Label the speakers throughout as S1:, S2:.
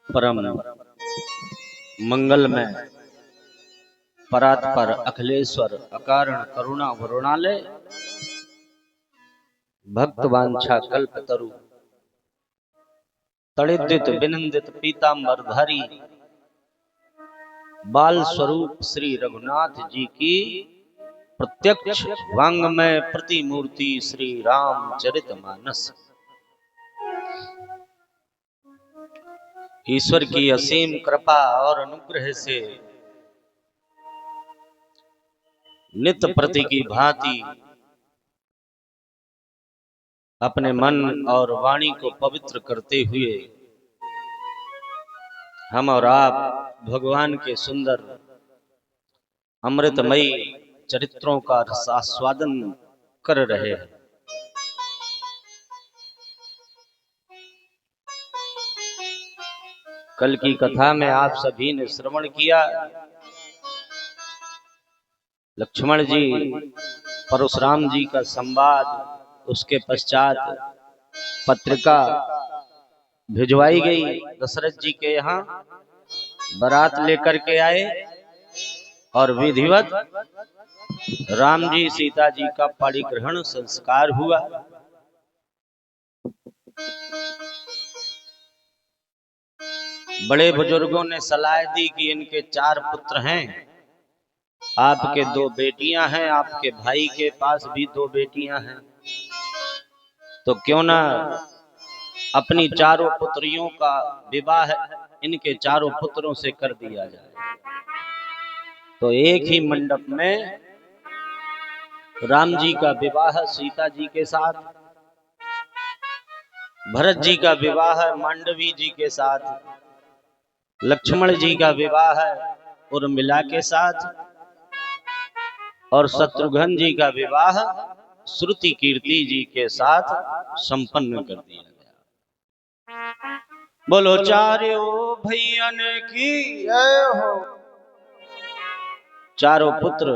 S1: परम मंगलमय परात्पर अखिलेश्वर अकारण करुणा वरुणालय भक्तवांछा कल्पतरु तड़िद्युत विनंदित पीतांबरधारी बाल स्वरूप श्री रघुनाथ जी की प्रत्यक्ष वांगमय प्रतिमूर्ति श्री रामचरितमानस। ईश्वर की असीम कृपा और अनुग्रह से नित्य प्रति की भांति अपने मन और वाणी को पवित्र करते हुए हम और आप भगवान के सुंदर अमृतमयी चरित्रों का आस्वादन कर रहे हैं। कल की कथा में आप सभी ने श्रवण किया, लक्ष्मण जी परशुराम जी का संवाद, उसके पश्चात पत्रिका भिजवाई गई दशरथ जी के यहाँ, बारात लेकर के आए और विधिवत राम जी सीता जी का पाणिग्रहण संस्कार हुआ। बड़े बुजुर्गों ने सलाह दी कि इनके 4 पुत्र हैं, आपके 2 बेटियां हैं, आपके भाई के पास भी 2 बेटियां हैं, तो क्यों ना अपनी 4 पुत्रियों का विवाह इनके 4 पुत्रों से कर दिया जाए। तो एक ही मंडप में राम जी का विवाह सीता जी के साथ, भरत जी का विवाह मांडवी जी के साथ, लक्ष्मण जी का विवाह उर्मिला के साथ और शत्रुघ्न जी का विवाह श्रुति कीर्ति जी के साथ संपन्न कर दिया गया। बोलो चारों भैयन की जय हो। चारों पुत्र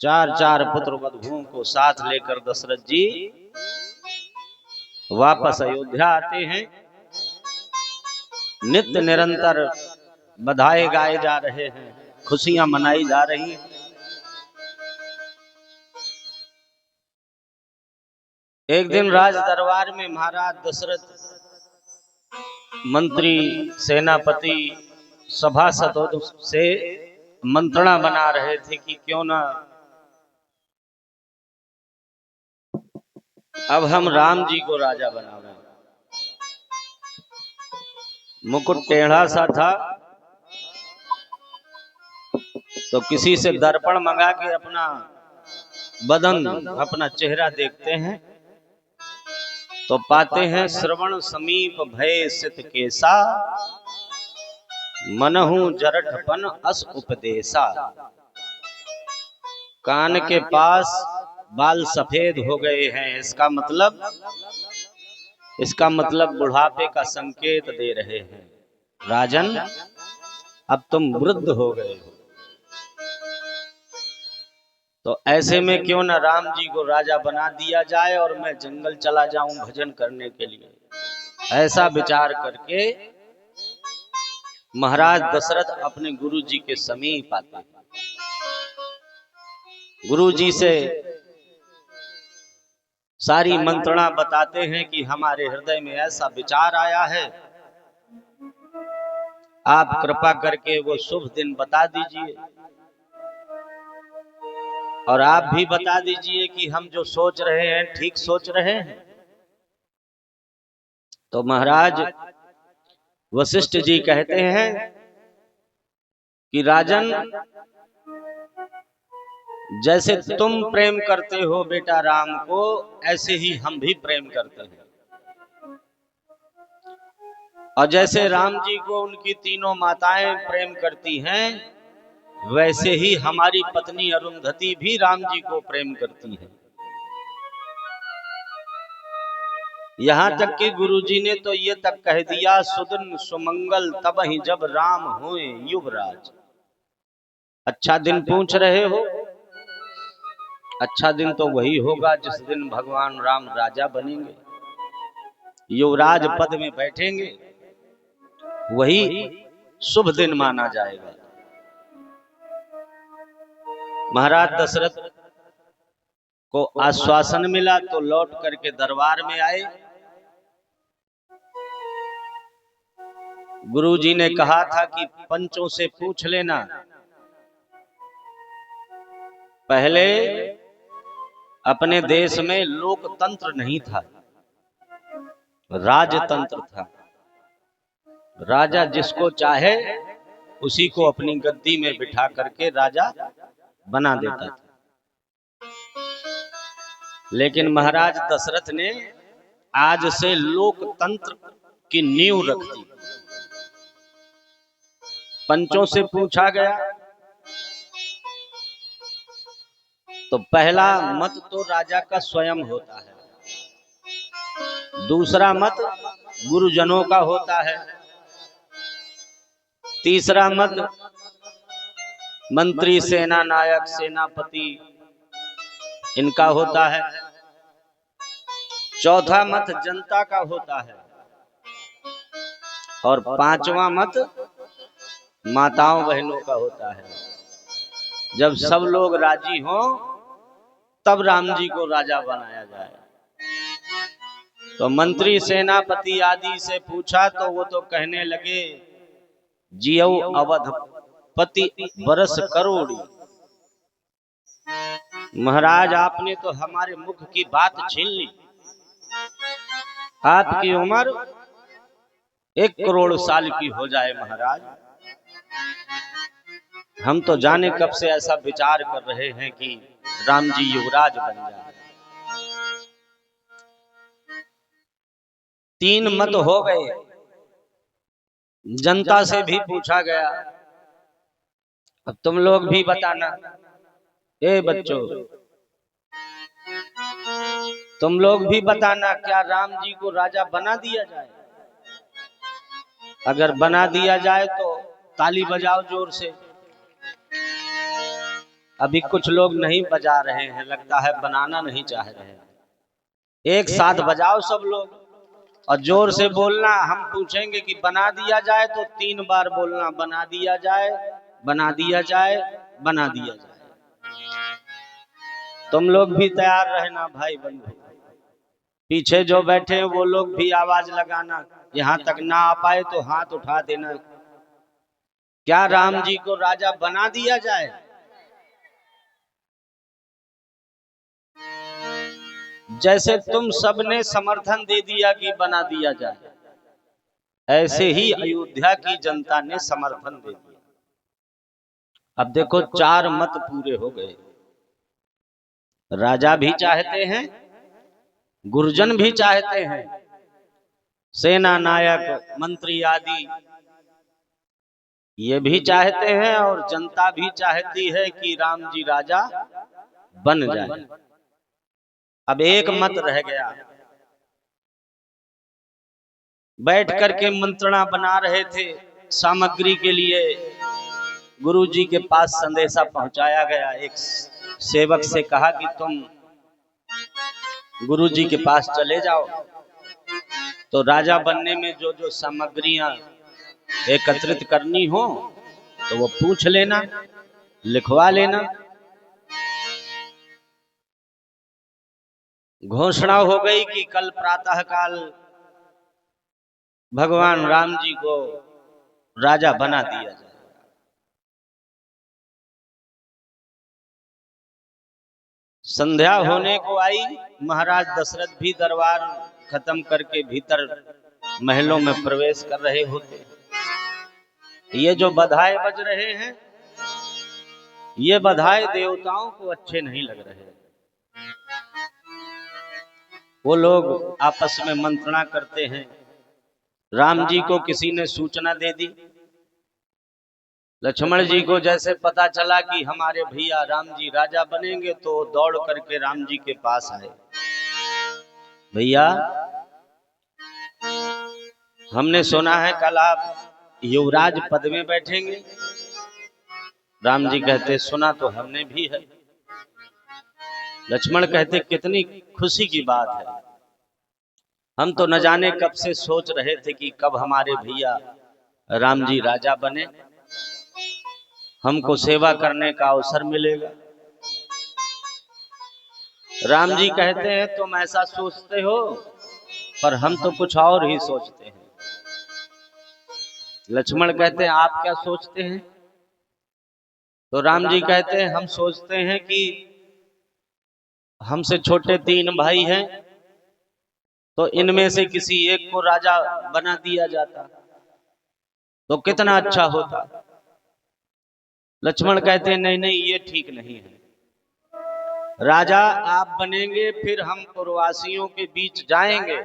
S1: 4 पुत्र वधुओं को साथ लेकर दशरथ जी वापस अयोध्या आते हैं। नित्य निरंतर बधाई गाए जा रहे हैं, खुशियां मनाई जा रही हैं। एक दिन राज दरबार में महाराज दशरथ मंत्री, सेनापति, सभासदों से मंत्रणा बना रहे थे कि क्यों ना अब हम राम जी को राजा बना रहे हैं। मुकुट टेढ़ा सा था, तो किसी से दर्पण मंगा के अपना बदन, अपना चेहरा देखते हैं, तो पाते हैं श्रवण समीप भय सित केसा, मनहु जरठपन अस उपदेशा। कान के पास बाल सफेद हो गए हैं, इसका मतलब बुढ़ापे का संकेत दे रहे हैं, राजन अब तुम वृद्ध हो गए हो। तो ऐसे में क्यों न राम जी को राजा बना दिया जाए और मैं जंगल चला जाऊं भजन करने के लिए। ऐसा विचार करके महाराज दशरथ अपने गुरु जी के समीप आते हैं। गुरु जी से सारी मंत्रणा बताते हैं कि हमारे हृदय में ऐसा विचार आया है, आप कृपा करके वो शुभ दिन बता दीजिए और आप भी बता दीजिए कि हम जो सोच रहे हैं ठीक सोच रहे हैं। तो महाराज वशिष्ठ जी कहते हैं कि राजन, जैसे तुम प्रेम करते हो बेटा राम को, ऐसे ही हम भी प्रेम करते हैं। और जैसे राम जी को उनकी तीनों माताएं प्रेम करती हैं, वैसे ही हमारी पत्नी अरुंधति भी राम जी को प्रेम करती है। यहां तक कि गुरुजी ने तो ये तक कह दिया, सुदिन सुमंगल तब ही जब राम होए युवराज। अच्छा दिन पूछ रहे हो, अच्छा दिन तो वही होगा जिस दिन भगवान राम राजा बनेंगे। युवराज पद में बैठेंगे वही शुभ दिन माना जाएगा। महाराज दशरथ को आश्वासन मिला तो लौट करके दरबार में आए। गुरुजी ने कहा था कि पंचों से पूछ लेना। पहले अपने देश में लोकतंत्र नहीं था, राजतंत्र था। राजा जिसको चाहे उसी को अपनी गद्दी में बिठा करके राजा बना देता था। लेकिन महाराज दशरथ ने आज से लोकतंत्र की नींव रख दी। पंचों से पूछा गया तो पहला मत तो राजा का स्वयं होता है, दूसरा मत गुरुजनों का होता है, तीसरा मत मंत्री, सेना नायक, सेनापति इनका होता है, चौथा मत जनता का होता है और पांचवा मत माताओं बहनों का होता है। जब सब लोग राजी हों तब राम जी को राजा बनाया जाए। तो मंत्री, सेनापति आदि से पूछा तो वो तो कहने लगे जियो अवधपति बरस करोड़ी। महाराज आपने तो हमारे मुख की बात छीन ली। आपकी उम्र 1 करोड़ साल की हो जाए महाराज। हम तो जाने कब से ऐसा विचार कर रहे हैं कि राम जी युवराज बन जाए। 3 मत हो गए। जनता से भी पूछा गया। अब तुम लोग भी बताना। ए बच्चों, तुम लोग भी बताना, क्या राम जी को राजा बना दिया जाए? अगर बना दिया जाए तो ताली बजाओ जोर से। अभी कुछ लोग नहीं बजा रहे हैं, लगता है बनाना नहीं चाह रहे हैं। एक साथ बजाओ सब लोग और जोर से बोलना। हम पूछेंगे कि बना दिया जाए तो 3 बार बोलना, बना दिया जाए, बना दिया जाए, बना दिया जाए। तुम लोग भी तैयार रहना भाई बंधु। पीछे जो बैठे हैं वो लोग भी आवाज लगाना। यहां तक ना आ पाए तो हाथ उठा देना। क्या राम जी को राजा बना दिया जाए? जैसे तुम सबने समर्थन दे दिया कि बना दिया जाए, ऐसे ही अयोध्या की जनता ने समर्थन दे दिया। अब देखो 4 मत पूरे हो गए। राजा भी चाहते हैं, गुरुजन भी चाहते हैं, सेना नायक, मंत्री आदि ये भी चाहते हैं और जनता भी चाहती है कि राम जी राजा बन जाए। अब एक मत रह गया। बैठ करके मंत्रणा बना रहे थे सामग्री के लिए। गुरुजी के पास संदेशा पहुंचाया गया। एक सेवक से कहा कि तुम गुरुजी के पास चले जाओ, तो राजा बनने में जो जो सामग्रियां एकत्रित करनी हो तो वो पूछ लेना, लिखवा लेना। घोषणा हो गई कि कल प्रातः काल भगवान राम जी को राजा बना दिया जाए। संध्या होने को आई। महाराज दशरथ भी दरबार खत्म करके भीतर महलों में प्रवेश कर रहे होते। ये जो बधाई बज रहे हैं, ये बधाई देवताओं को अच्छे नहीं लग रहे। वो लोग आपस में मंत्रणा करते हैं। राम जी को किसी ने सूचना दे दी। लक्ष्मण जी को जैसे पता चला कि हमारे भैया राम जी राजा बनेंगे तो दौड़ करके राम जी के पास आए। भैया, हमने सुना है कल आप युवराज पद में बैठेंगे। राम जी कहते सुना तो हमने भी है। लक्ष्मण कहते कितनी खुशी की बात है। हम तो न जाने कब से सोच रहे थे कि कब हमारे भैया राम जी राजा बने, हमको सेवा करने का अवसर मिलेगा। राम जी कहते हैं तुम ऐसा सोचते हो, पर हम तो कुछ और ही सोचते हैं। लक्ष्मण कहते हैं आप क्या सोचते हैं? तो राम जी कहते हैं हम सोचते हैं कि हमसे छोटे 3 भाई हैं, तो इनमें से किसी एक को राजा बना दिया जाता तो कितना अच्छा होता। लक्ष्मण कहते हैं नहीं नहीं, ये ठीक नहीं है। राजा आप बनेंगे, फिर हम पुरवासियों के बीच जाएंगे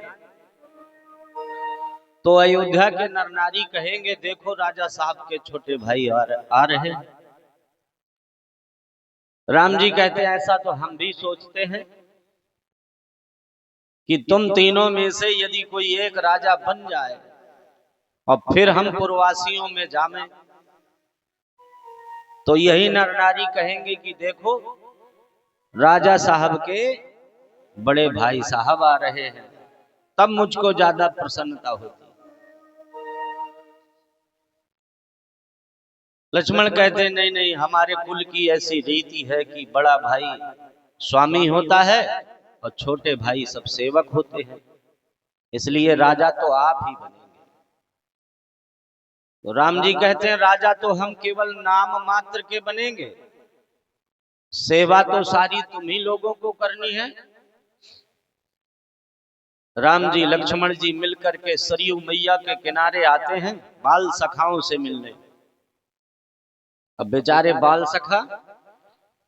S1: तो अयोध्या के नर नारी कहेंगे देखो राजा साहब के छोटे भाई आ रहे हैं। राम जी कहते हैं ऐसा तो हम भी सोचते हैं कि तुम तीनों में से यदि कोई एक राजा बन जाए और फिर हम पुरवासियों में जामें तो यही नर नारी कहेंगे कि देखो राजा साहब के बड़े भाई साहब आ रहे हैं, तब मुझको ज्यादा प्रसन्नता होती। लक्ष्मण कहते हैं नहीं नहीं, हमारे कुल की ऐसी रीति है कि बड़ा भाई स्वामी होता है और छोटे भाई सब सेवक होते हैं, इसलिए राजा तो आप ही बनेंगे। तो राम जी कहते हैं राजा तो हम केवल नाम मात्र के बनेंगे, सेवा तो सारी तुम ही लोगों को करनी है। राम जी लक्ष्मण जी मिलकर के सरयू मैया के किनारे आते हैं बाल सखाओं से मिलने। अब बेचारे बाल सखा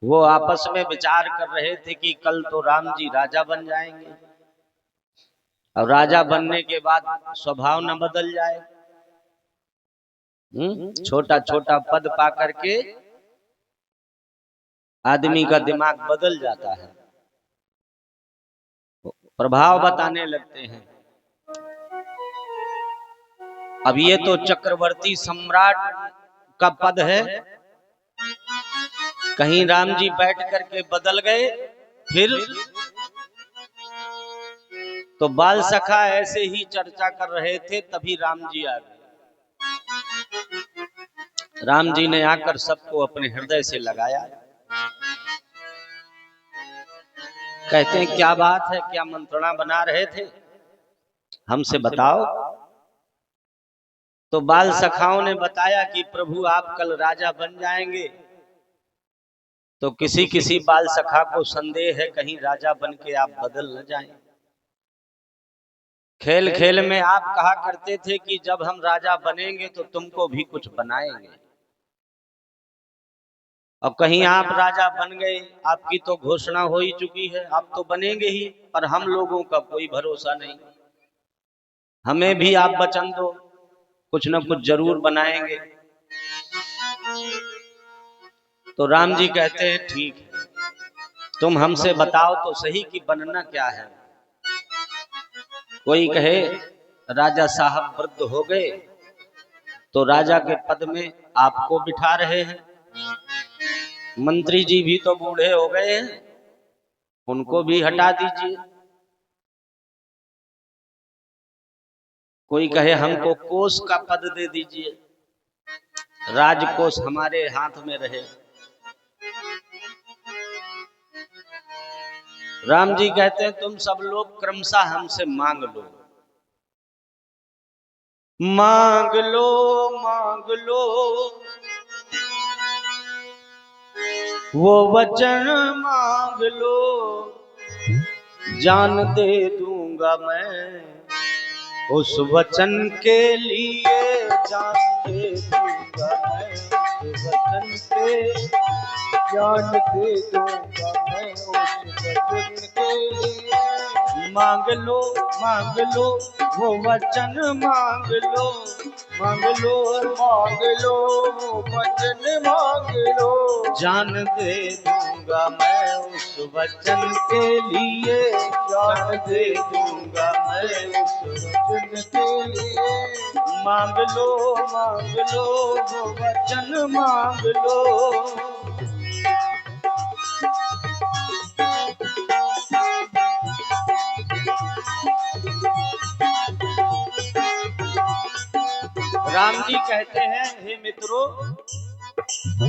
S1: वो आपस में विचार कर रहे थे कि कल तो राम जी राजा बन जाएंगे, और राजा बनने के बाद स्वभाव न बदल जाए। छोटा छोटा पद पा करके आदमी का दिमाग बदल जाता है, प्रभाव बताने लगते हैं। अब ये तो चक्रवर्ती सम्राट का पद है, कहीं राम जी बैठ करके बदल गए फिर तो बाल सखा ऐसे ही चर्चा कर रहे थे, तभी राम जी आ गए। राम जी ने आकर सबको अपने हृदय से लगाया। कहते हैं क्या बात है, क्या मंत्रणा बना रहे थे, हमसे बताओ। तो बाल सखाओं ने बताया कि प्रभु आप कल राजा बन जाएंगे। तो किसी किसी बाल सखा को संदेह है कहीं राजा बन के आप बदल न जाएं। खेल खेल में आप कहा करते थे कि जब हम राजा बनेंगे तो तुमको भी कुछ बनाएंगे। अब कहीं आप राजा बन गए, आपकी तो घोषणा हो ही चुकी है, आप तो बनेंगे ही, पर हम लोगों का कोई भरोसा नहीं। हमें भी आप वचन दो, कुछ न कुछ जरूर बनाएंगे। तो राम जी कहते हैं ठीक है, तुम हमसे बताओ तो सही कि बनना क्या है। कोई कहे राजा साहब वृद्ध हो गए तो राजा के पद में आपको बिठा रहे हैं, मंत्री जी भी तो बूढ़े हो गए हैं, उनको भी हटा दीजिए। कोई कहे हमको कोष का पद दे दीजिए, राजकोष हमारे हाथ में रहे। राम जी कहते हैं तुम सब लोग क्रमशः हमसे मांग लो, मांग लो मांग लो वो वचन मांग लो, जान दे दूंगा मैं उस वचन के लिए, जान दे दूंगा मैं उस वचन के, जान दे दूंगा मैं उस वचन के लिए। मांग लो वो वचन मांग लो, मांग लो वो वचन मांग लो, जान दे दूंगा मैं उस वचन के लिए, जान दे दूंगा मैं उस वचन के लिए। मांग लो वो वचन मांग लो। राम जी कहते हैं, हे मित्रों,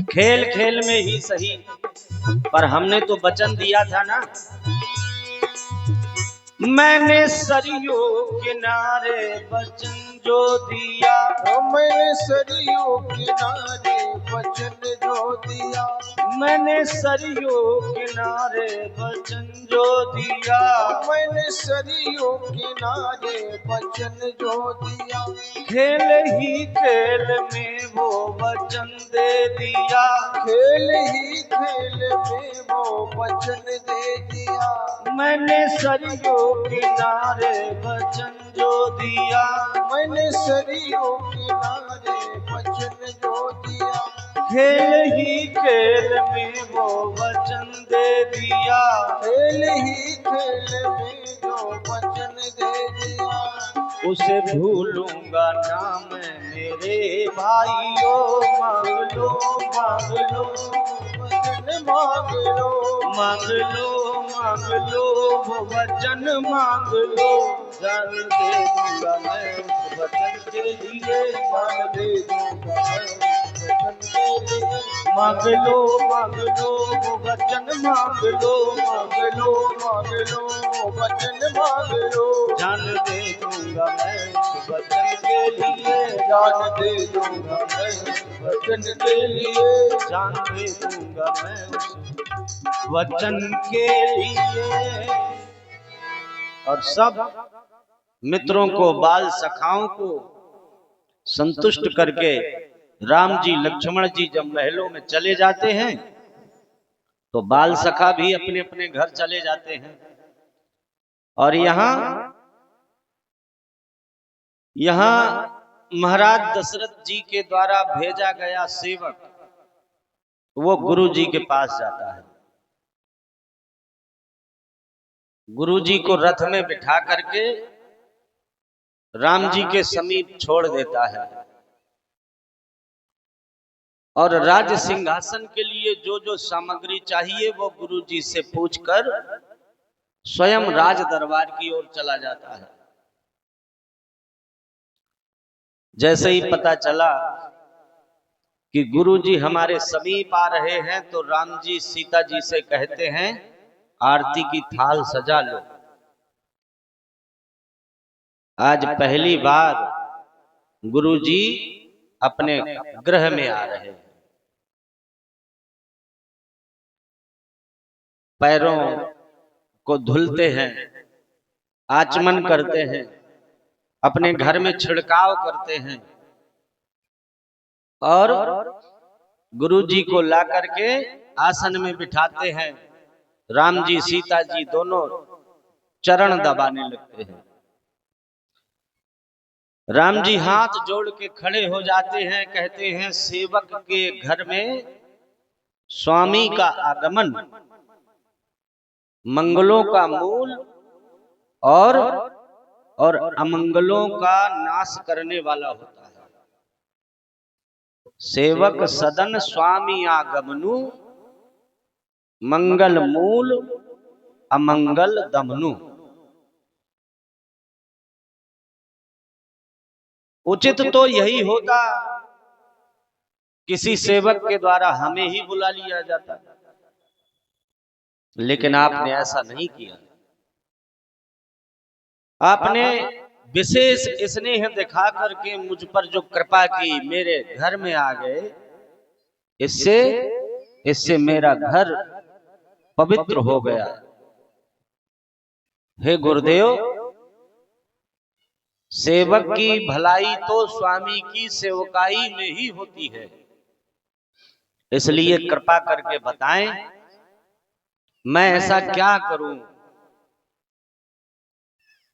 S1: खेल खेल में ही सही, पर हमने तो वचन दिया था ना, मैंने सरियों किनारे वचन जो दिया,
S2: मैंने सरियों किनारे वचन जो दिया,
S1: मैंने सरियों किनारे वचन जो दिया,
S2: मैंने सरियों किनारे वचन जो दिया,
S1: खेल ही खेल में वो वचन दे दिया,
S2: खेल ही खेल में वो वचन दे दिया,
S1: मैंने सरियों किनारे वचन जो दिया,
S2: मैंने सरियों किनारे वचन जो दिया,
S1: खेल ही खेल में वो वचन दे दिया,
S2: खेल ही खेल में जो वचन दे दिया,
S1: उसे भूलूंगा नाम मेरे भाइयों, मांग लो मांग लो
S2: वचन मांग लो,
S1: मांग लो मांग लो, वो वचन मांग लो, जान दे दूंगा मैं उस वचन के लिए,
S2: जान दे दूंगा मैं वचन के लिए,
S1: मांग लो वो वचन मांग लो,
S2: मांग लो वो वचन मांग लो,
S1: जान दे दूंगा मैं उस वचन के लिए,
S2: जान दे दूंगा मैं वचन के लिए,
S1: जान दे दूंगा मैं उस वचन के लिए। और सब मित्रों को, बाल सखाओं को संतुष्ट करके राम जी लक्ष्मण जी जब महलों में चले जाते हैं तो बाल सखा भी अपने अपने घर चले जाते हैं। और यहाँ महाराज दशरथ जी के द्वारा भेजा गया सेवक वो गुरु जी के पास जाता है, गुरु जी को रथ में बिठा करके राम जी के समीप छोड़ देता है, और राज सिंहासन के लिए जो जो सामग्री चाहिए वो गुरु जी से पूछकर स्वयं राज दरबार की ओर चला जाता है। जैसे ही पता चला कि गुरु जी हमारे समीप आ रहे हैं तो राम जी सीता जी से कहते हैं, आरती की थाल सजा लो, आज पहली बार गुरु जी अपने गृह में आ रहे हैं। पैरों को धुलते हैं, आचमन करते हैं, अपने घर में छिड़काव करते हैं, और गुरु जी को ला करके आसन में बिठाते हैं। राम जी सीता जी दोनों चरण दबाने लगते हैं। राम जी हाथ जोड़ के खड़े हो जाते हैं, कहते हैं, सेवक के घर में स्वामी का आगमन मंगलों का मूल और अमंगलों का नाश करने वाला होता है। सेवक सदन स्वामी आगमनु, मंगल मूल अमंगल दमनु। उचित तो यही होता, किसी सेवक के द्वारा हमें ही बुला लिया जाता, लेकिन आपने ऐसा नहीं किया। आपने विशेष स्नेह दिखा करके मुझ पर जो कृपा की, मेरे घर में आ गए, इससे मेरा घर पवित्र हो गया। हे गुरुदेव, सेवक की भलाई तो स्वामी की सेवकाई में ही होती है, इसलिए कृपा करके बताएं मैं ऐसा क्या करूं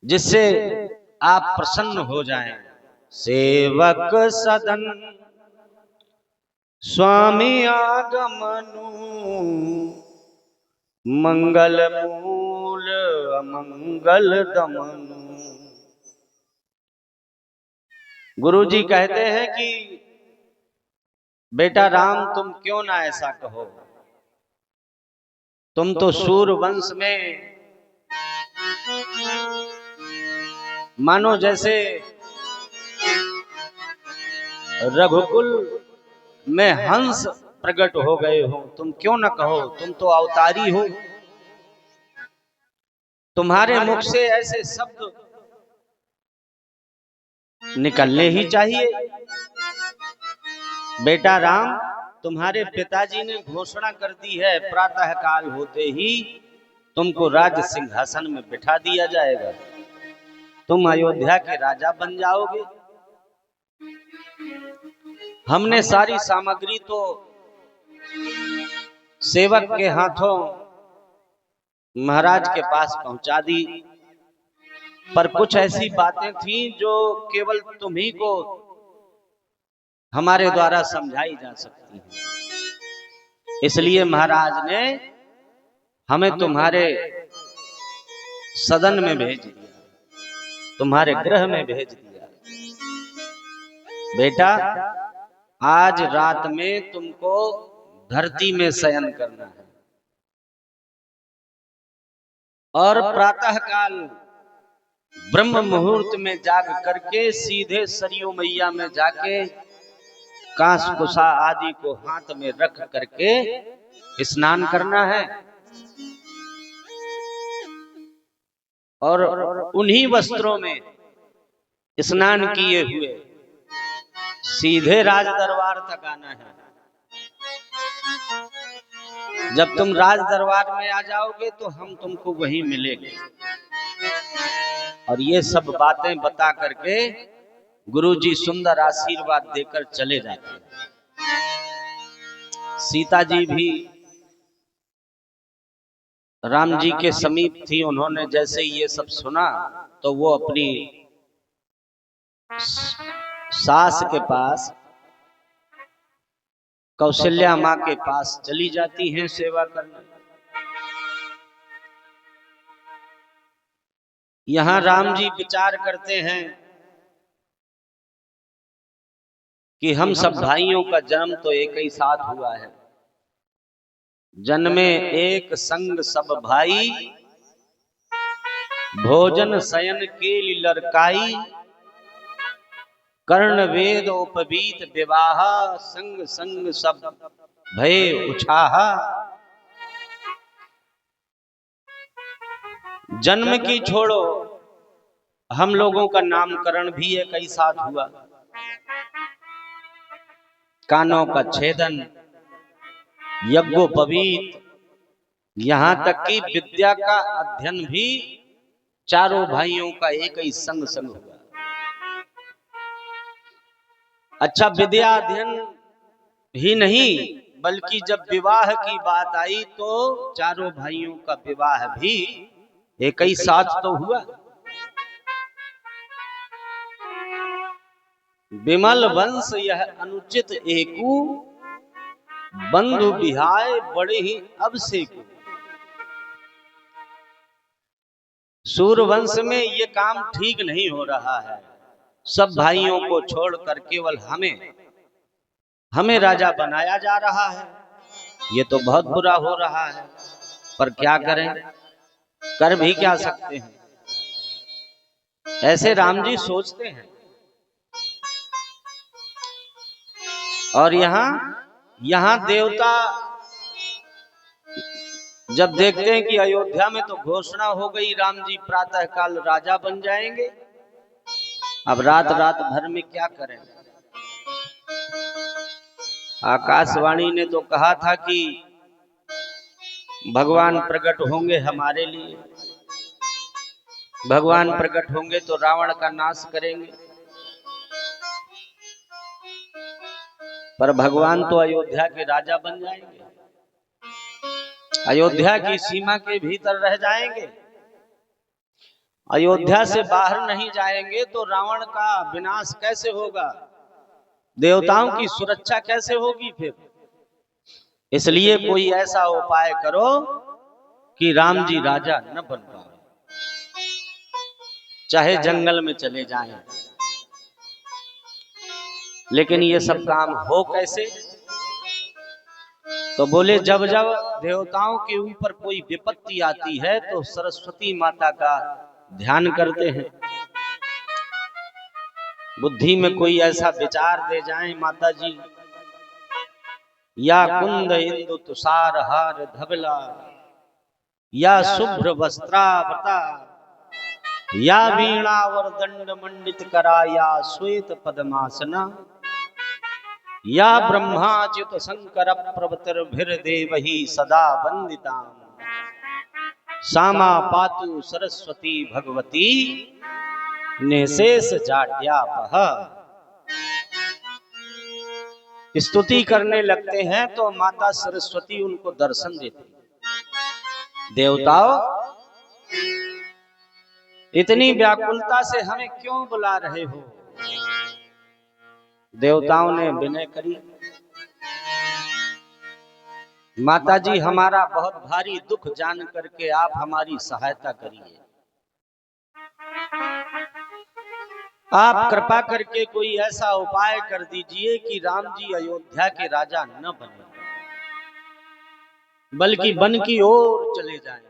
S1: जिससे आप प्रसन्न हो जाएं। सेवक सदन स्वामी आगमनु, मंगल मूल अमंगल दमनु। गुरु जी कहते हैं कि बेटा राम, तुम क्यों ना ऐसा कहो, तुम तो सूर वंश में मानो जैसे रघुकुल में हंस प्रकट हो गए हो, तुम क्यों न कहो, तुम तो अवतारी हो। तुम्हारे मुख से ऐसे शब्द निकलने ही चाहिए। बेटा राम, तुम्हारे पिताजी ने घोषणा कर दी है, प्रातः काल होते ही तुमको राज सिंहासन में बिठा दिया जाएगा, तुम अयोध्या के राजा बन जाओगे। हमने सारी सामग्री तो सेवक के हाथों महाराज के पास पहुंचा दी, पर कुछ ऐसी बातें थी जो केवल तुम्ही को हमारे द्वारा समझाई जा सकती है। इसलिए महाराज ने हमें तुम्हारे सदन में भेज दिया, तुम्हारे गृह में भेज दिया। बेटा, आज रात में तुमको धरती में शयन करना है और प्रातः काल ब्रह्म मुहूर्त में जाग करके सीधे सरयू मैया में जाके कांस कुसा आदि को हाथ में रख करके स्नान करना है और उन्हीं वस्त्रों में स्नान किए हुए सीधे राज दरबार तक आना है। जब तुम राज दरबार में आ जाओगे तो हम तुमको वहीं मिलेंगे। और ये सब बातें बता करके गुरुजी सुंदर आशीर्वाद देकर चले जाते हैं। सीता जी भी राम जी के समीप थी, उन्होंने जैसे ये सब सुना तो वो अपनी सास के पास, कौशल्या माँ के पास चली जाती हैं सेवा करने। यहां राम जी विचार करते हैं कि हम सब भाइयों का जन्म तो एक ही साथ हुआ है, जन्मे एक संग सब भाई, भोजन शयन केलि लड़काई, कर्ण वेद उपवीत विवाह, संग संग सब भय उछाहा। जन्म की छोड़ो, हम लोगों का नामकरण भी एक ही साथ हुआ, कानों का छेदन, यज्ञोपवीत, यहां तक कि विद्या का अध्ययन भी चारों भाइयों का एक ही संग संग हुआ। अच्छा, विद्या अध्ययन ही नहीं बल्कि जब विवाह की बात आई तो चारों भाइयों का विवाह भी एक ही साथ तो हुआ। विमल वंश यह अनुचित एकू, बंधु बिहाय बड़े ही अब से। सूर्यवंश में ये काम ठीक नहीं हो रहा है, सब भाइयों को छोड़कर केवल हमें राजा बनाया जा रहा है, ये तो बहुत बुरा हो रहा है। पर क्या करें, कर भी क्या सकते हैं, ऐसे राम जी सोचते हैं। और यहां देवता जब देखते हैं कि अयोध्या में तो घोषणा हो गई राम जी प्रातः काल राजा बन जाएंगे, अब रात भर में क्या करें। आकाशवाणी ने तो कहा था कि भगवान प्रकट होंगे हमारे लिए, भगवान प्रकट होंगे तो रावण का नाश करेंगे। पर भगवान तो अयोध्या के राजा बन जाएंगे, अयोध्या की सीमा के भीतर रह जाएंगे। अयोध्या से बाहर नहीं जाएंगे तो रावण का विनाश कैसे होगा, देवताओं की सुरक्षा कैसे होगी फिर। इसलिए कोई ऐसा उपाय करो कि राम जी राजा न बन पाए, चाहे जंगल में चले जाएं। लेकिन ये सब काम हो कैसे, तो बोले जब जब देवताओं के ऊपर कोई विपत्ति आती है तो सरस्वती माता का ध्यान करते हैं। बुद्धि में कोई ऐसा विचार दे जाए माता जी, या कुंद इंदु तुषार हार धवला, या शुभ्र वस्त्रावृता, या वीणावर दंड मंडित करा, या श्वेत पद्मासना, या ब्रह्माच्युत शंकर प्रवृतिर्भिर्देवहि सदा वंदिता, सामा पातु सरस्वती भगवती निशेष जाड्यापह। स्तुति करने लगते हैं तो माता सरस्वती उनको दर्शन देती। देवताओं, इतनी व्याकुलता से हमें क्यों बुला रहे हो? देवताओं ने विनय करी, माता जी हमारा बहुत भारी दुख जान करके आप हमारी सहायता करिए। आप कृपा करके कोई ऐसा उपाय कर दीजिए कि राम जी अयोध्या के राजा न बने, बल्कि वन की ओर चले जाएं।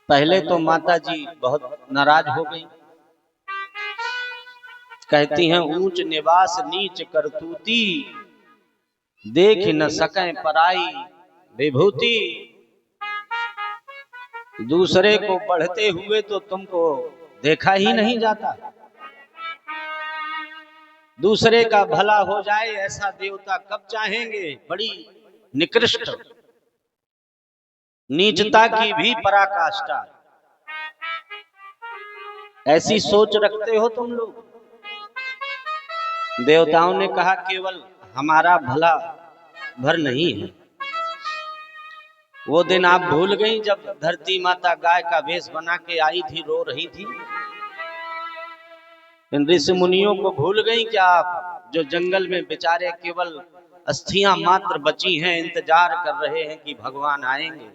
S1: पहले तो माता जी बहुत नाराज हो गई, कहती हैं ऊंच निवास नीच करतूती, देख न सकें पराई विभूति। दूसरे को बढ़ते हुए तो तुमको देखा ही नहीं जाता, दूसरे का भला हो जाए ऐसा देवता कब चाहेंगे? बड़ी निकृष्ट, नीचता की भी पराकाष्ठा, ऐसी सोच रखते हो तुम लोग। देवताओं ने कहा केवल हमारा भला भर नहीं है। वो दिन आप भूल गई जब धरती माता गाय का वेश बना के आई थी, रो रही थी। इन ऋषि मुनियों को भूल गई क्या आप, जो जंगल में बेचारे केवल अस्थियां मात्र बची हैं, इंतजार कर रहे हैं कि भगवान आएंगे।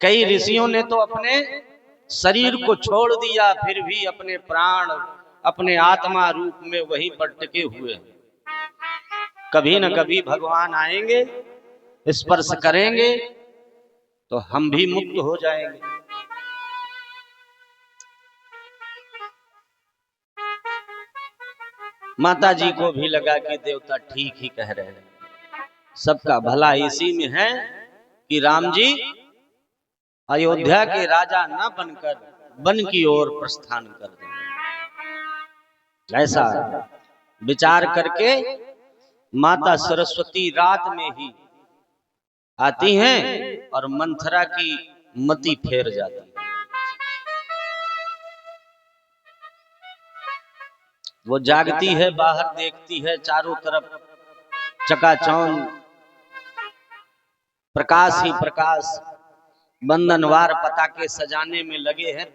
S1: कई ऋषियों ने तो अपने शरीर को छोड़ दिया, फिर भी अपने प्राण अपने आत्मा रूप में वहीं पर टिके हुए हैं। कभी न कभी भगवान आएंगे, स्पर्श करेंगे तो हम भी मुक्त हो जाएंगे। माता जी को भी लगा कि देवता ठीक ही कह रहे हैं, सबका भला इसी में है कि राम जी अयोध्या के राजा न बनकर वन की ओर प्रस्थान कर दें। ऐसा विचार करके माता सरस्वती रात में ही आती हैं और मंथरा की मति फेर जाती है। वो जागती है, बाहर देखती है, चारों तरफ चकाचौंध प्रकाश ही प्रकाश, बंधनवार पताके सजाने में लगे हैं।